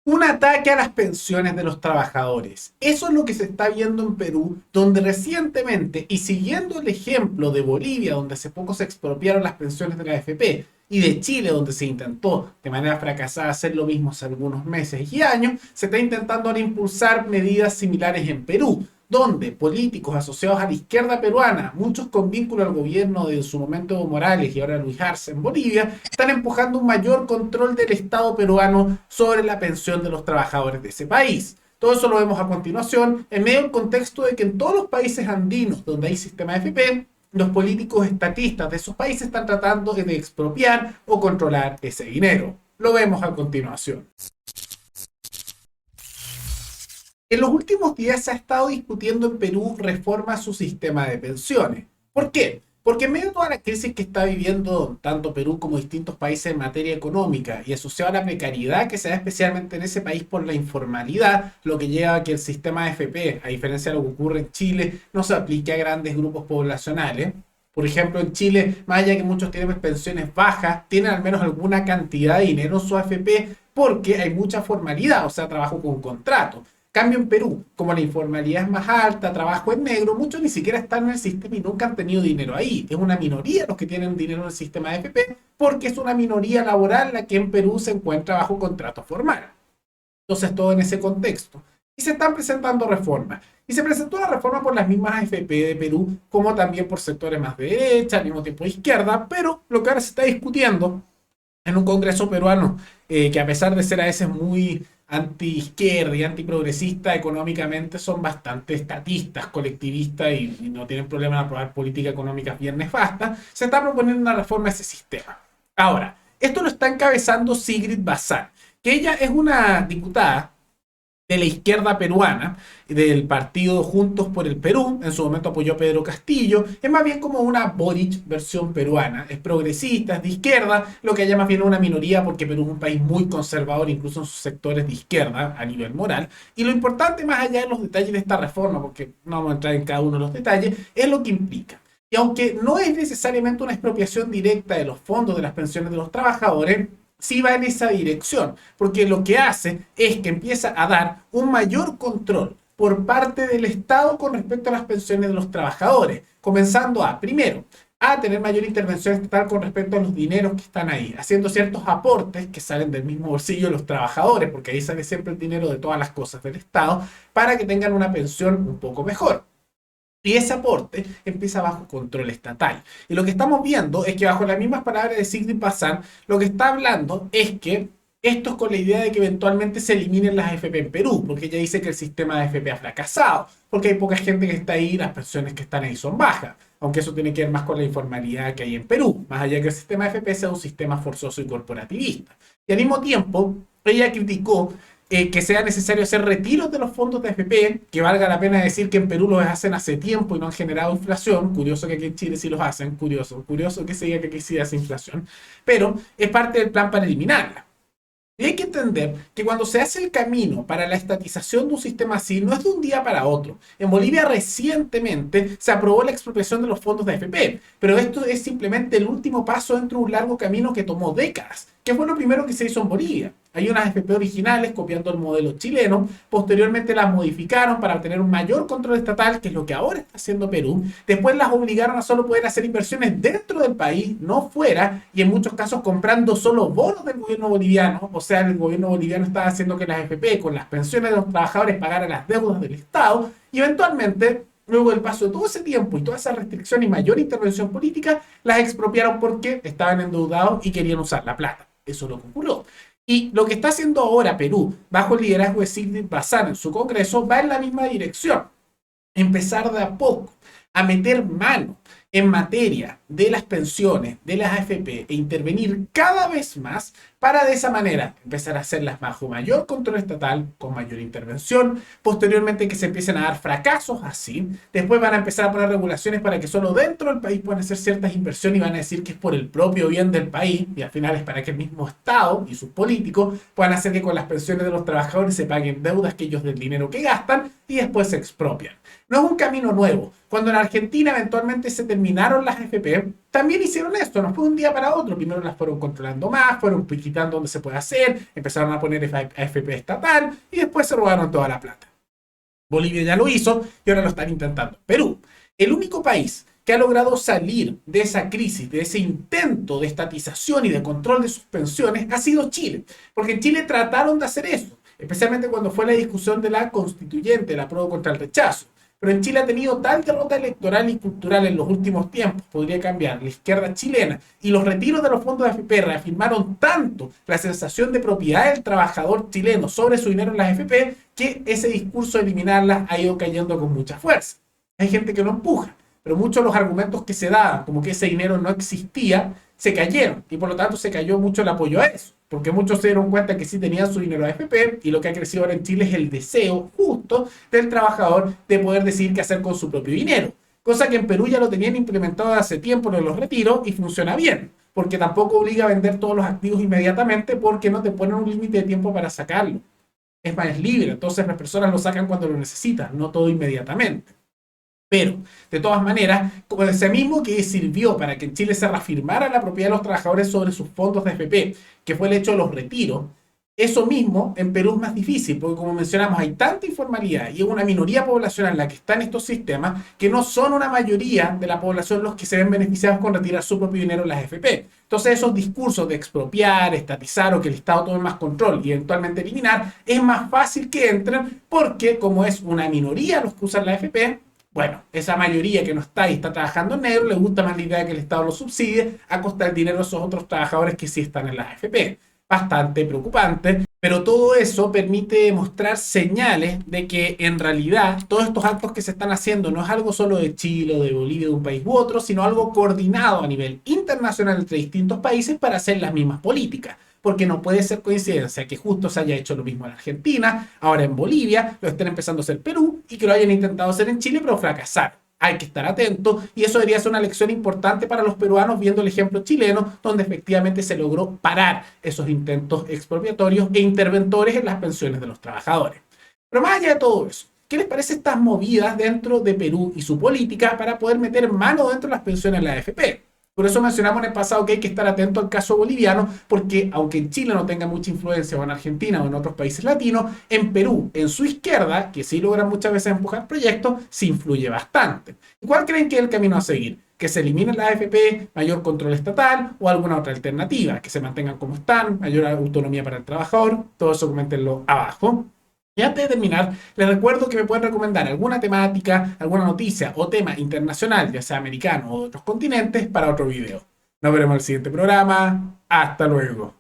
Un ataque a las pensiones de los trabajadores. Eso es lo que se está viendo en Perú, donde recientemente, y siguiendo el ejemplo de Bolivia, donde hace poco se expropiaron las pensiones de la AFP, y de Chile, donde se intentó de manera fracasada hacer lo mismo hace algunos meses y años, se está intentando ahora impulsar medidas similares en Perú, donde políticos asociados a la izquierda peruana, muchos con vínculo al gobierno de en su momento Evo Morales y ahora Luis Arce en Bolivia, están empujando un mayor control del Estado peruano sobre la pensión de los trabajadores de ese país. Todo eso lo vemos a continuación, en medio del contexto de que en todos los países andinos donde hay sistema AFP, los políticos estatistas de esos países están tratando de expropiar o controlar ese dinero. Lo vemos a continuación. En los últimos días se ha estado discutiendo en Perú reforma a su sistema de pensiones. ¿Por qué? Porque en medio de toda la crisis que está viviendo tanto Perú como distintos países en materia económica y asociado a la precariedad que se da especialmente en ese país por la informalidad, lo que lleva a que el sistema AFP, a diferencia de lo que ocurre en Chile, no se aplique a grandes grupos poblacionales. Por ejemplo, en Chile, más allá que muchos tienen pensiones bajas, tienen al menos alguna cantidad de dinero en su AFP porque hay mucha formalidad, o sea, trabajo con contrato. Cambio en Perú, como la informalidad es más alta, trabajo en negro, muchos ni siquiera están en el sistema y nunca han tenido dinero ahí. Es una minoría los que tienen dinero en el sistema de AFP porque es una minoría laboral la que en Perú se encuentra bajo contrato formal. Entonces, todo en ese contexto. Y se están presentando reformas. Y se presentó una reforma por las mismas AFP de Perú, como también por sectores más de derecha, al mismo tiempo de izquierda, pero lo que ahora se está discutiendo en un Congreso peruano que a pesar de ser a veces muy anti-izquierda y antiprogresista, económicamente son bastante estatistas, colectivistas y no tienen problema en aprobar políticas económicas bien nefastas, se está proponiendo una reforma a ese sistema. Ahora, esto lo está encabezando Sigrid Bazán, que ella es una diputada de la izquierda peruana, del partido Juntos por el Perú, en su momento apoyó a Pedro Castillo, es más bien como una Boric versión peruana, es progresista, es de izquierda, lo que llama más bien una minoría porque Perú es un país muy conservador, incluso en sus sectores de izquierda a nivel moral, y lo importante más allá de los detalles de esta reforma, porque no vamos a entrar en cada uno de los detalles, es lo que implica. Y aunque no es necesariamente una expropiación directa de los fondos de las pensiones de los trabajadores, sí va en esa dirección, porque lo que hace es que empieza a dar un mayor control por parte del Estado con respecto a las pensiones de los trabajadores, comenzando a, primero, a tener mayor intervención estatal con respecto a los dineros que están ahí, haciendo ciertos aportes que salen del mismo bolsillo de los trabajadores, porque ahí sale siempre el dinero de todas las cosas del Estado, para que tengan una pensión un poco mejor. Y ese aporte empieza bajo control estatal. Y lo que estamos viendo es que bajo las mismas palabras de Sigrid Bazán, lo que está hablando es que esto es con la idea de que eventualmente se eliminen las AFP en Perú, porque ella dice que el sistema de AFP ha fracasado, porque hay poca gente que está ahí y las pensiones que están ahí son bajas. Aunque eso tiene que ver más con la informalidad que hay en Perú, más allá que el sistema de AFP sea un sistema forzoso y corporativista. Y al mismo tiempo, ella criticó que sea necesario hacer retiros de los fondos de AFP, que valga la pena decir que en Perú los hacen hace tiempo y no han generado inflación, curioso que aquí en Chile sí los hacen, curioso que se diga que aquí sí hace inflación, pero es parte del plan para eliminarla. Y hay que entender que cuando se hace el camino para la estatización de un sistema así, no es de un día para otro. En Bolivia recientemente se aprobó la expropiación de los fondos de AFP, pero esto es simplemente el último paso dentro de un largo camino que tomó décadas, que fue lo primero que se hizo en Bolivia. Hay unas AFP originales copiando el modelo chileno, posteriormente las modificaron para obtener un mayor control estatal, que es lo que ahora está haciendo Perú. Después las obligaron a solo poder hacer inversiones dentro del país, no fuera, y en muchos casos comprando solo bonos del gobierno boliviano. O sea, el gobierno boliviano estaba haciendo que las AFP con las pensiones de los trabajadores pagaran las deudas del Estado y eventualmente luego del paso de todo ese tiempo y toda esa restricción y mayor intervención política, las expropiaron porque estaban endeudados y querían usar la plata. Eso es lo que ocurrió. Y lo que está haciendo ahora Perú, bajo el liderazgo de Sigrid Bazán en su Congreso, va en la misma dirección. Empezar de a poco a meter mano en materia de las pensiones, de las AFP e intervenir cada vez más para de esa manera empezar a hacerlas bajo mayor control estatal, con mayor intervención, posteriormente que se empiecen a dar fracasos así, después van a empezar a poner regulaciones para que solo dentro del país puedan hacer ciertas inversiones y van a decir que es por el propio bien del país y al final es para que el mismo Estado y sus políticos puedan hacer que con las pensiones de los trabajadores se paguen deudas que ellos del dinero que gastan, y después se expropian. No es un camino nuevo. Cuando en Argentina eventualmente se terminaron las AFP, también hicieron esto, no fue de un día para otro. Primero las fueron controlando más, fueron quitando donde se puede hacer, empezaron a poner AFP estatal y después se robaron toda la plata. Bolivia ya lo hizo y ahora lo están intentando. Perú, el único país que ha logrado salir de esa crisis, de ese intento de estatización y de control de sus pensiones, ha sido Chile. Porque en Chile trataron de hacer eso, especialmente cuando fue la discusión de la constituyente, la apruebo contra el rechazo. Pero en Chile ha tenido tal derrota electoral y cultural en los últimos tiempos, podría cambiar, la izquierda chilena, y los retiros de los fondos de AFP reafirmaron tanto la sensación de propiedad del trabajador chileno sobre su dinero en las AFP, que ese discurso de eliminarlas ha ido cayendo con mucha fuerza. Hay gente que lo empuja, pero muchos de los argumentos que se daban, como que ese dinero no existía, se cayeron, y por lo tanto se cayó mucho el apoyo a eso, porque muchos se dieron cuenta que sí tenían su dinero AFP, y lo que ha crecido ahora en Chile es el deseo justo del trabajador de poder decidir qué hacer con su propio dinero, cosa que en Perú ya lo tenían implementado hace tiempo en los retiros y funciona bien, porque tampoco obliga a vender todos los activos inmediatamente, porque no te ponen un límite de tiempo para sacarlo. Es más, es libre, entonces las personas lo sacan cuando lo necesitan, no todo inmediatamente. Pero, de todas maneras, como ese mismo que sirvió para que en Chile se reafirmara la propiedad de los trabajadores sobre sus fondos de AFP, que fue el hecho de los retiros, eso mismo en Perú es más difícil, porque como mencionamos, hay tanta informalidad y es una minoría poblacional la que está en estos sistemas, que no son una mayoría de la población los que se ven beneficiados con retirar su propio dinero en las AFP. Entonces esos discursos de expropiar, estatizar o que el Estado tome más control y eventualmente eliminar, es más fácil que entren, porque como es una minoría los que usan la AFP, bueno, esa mayoría que no está y está trabajando en negro, le gusta más la idea de que el Estado lo subsidie a costa del dinero de esos otros trabajadores que sí están en la AFP. Bastante preocupante, pero todo eso permite mostrar señales de que en realidad todos estos actos que se están haciendo no es algo solo de Chile o de Bolivia, de un país u otro, sino algo coordinado a nivel internacional entre distintos países para hacer las mismas políticas. Porque no puede ser coincidencia que justo se haya hecho lo mismo en Argentina, ahora en Bolivia, lo estén empezando a hacer Perú y que lo hayan intentado hacer en Chile, pero fracasaron. Hay que estar atentos y eso debería ser una lección importante para los peruanos viendo el ejemplo chileno, donde efectivamente se logró parar esos intentos expropiatorios e interventores en las pensiones de los trabajadores. Pero más allá de todo eso, ¿qué les parece estas movidas dentro de Perú y su política para poder meter mano dentro de las pensiones de la AFP? Por eso mencionamos en el pasado que hay que estar atento al caso boliviano, porque aunque en Chile no tenga mucha influencia, o en Argentina o en otros países latinos, en Perú, en su izquierda, que sí logran muchas veces empujar proyectos, se influye bastante. ¿Cuál creen que es el camino a seguir? ¿Que se eliminen las AFP, mayor control estatal o alguna otra alternativa? ¿Que se mantengan como están, mayor autonomía para el trabajador? Todo eso coméntenlo abajo. Y antes de terminar, les recuerdo que me pueden recomendar alguna temática, alguna noticia o tema internacional, ya sea americano o de otros continentes, para otro video. Nos veremos en el siguiente programa. Hasta luego.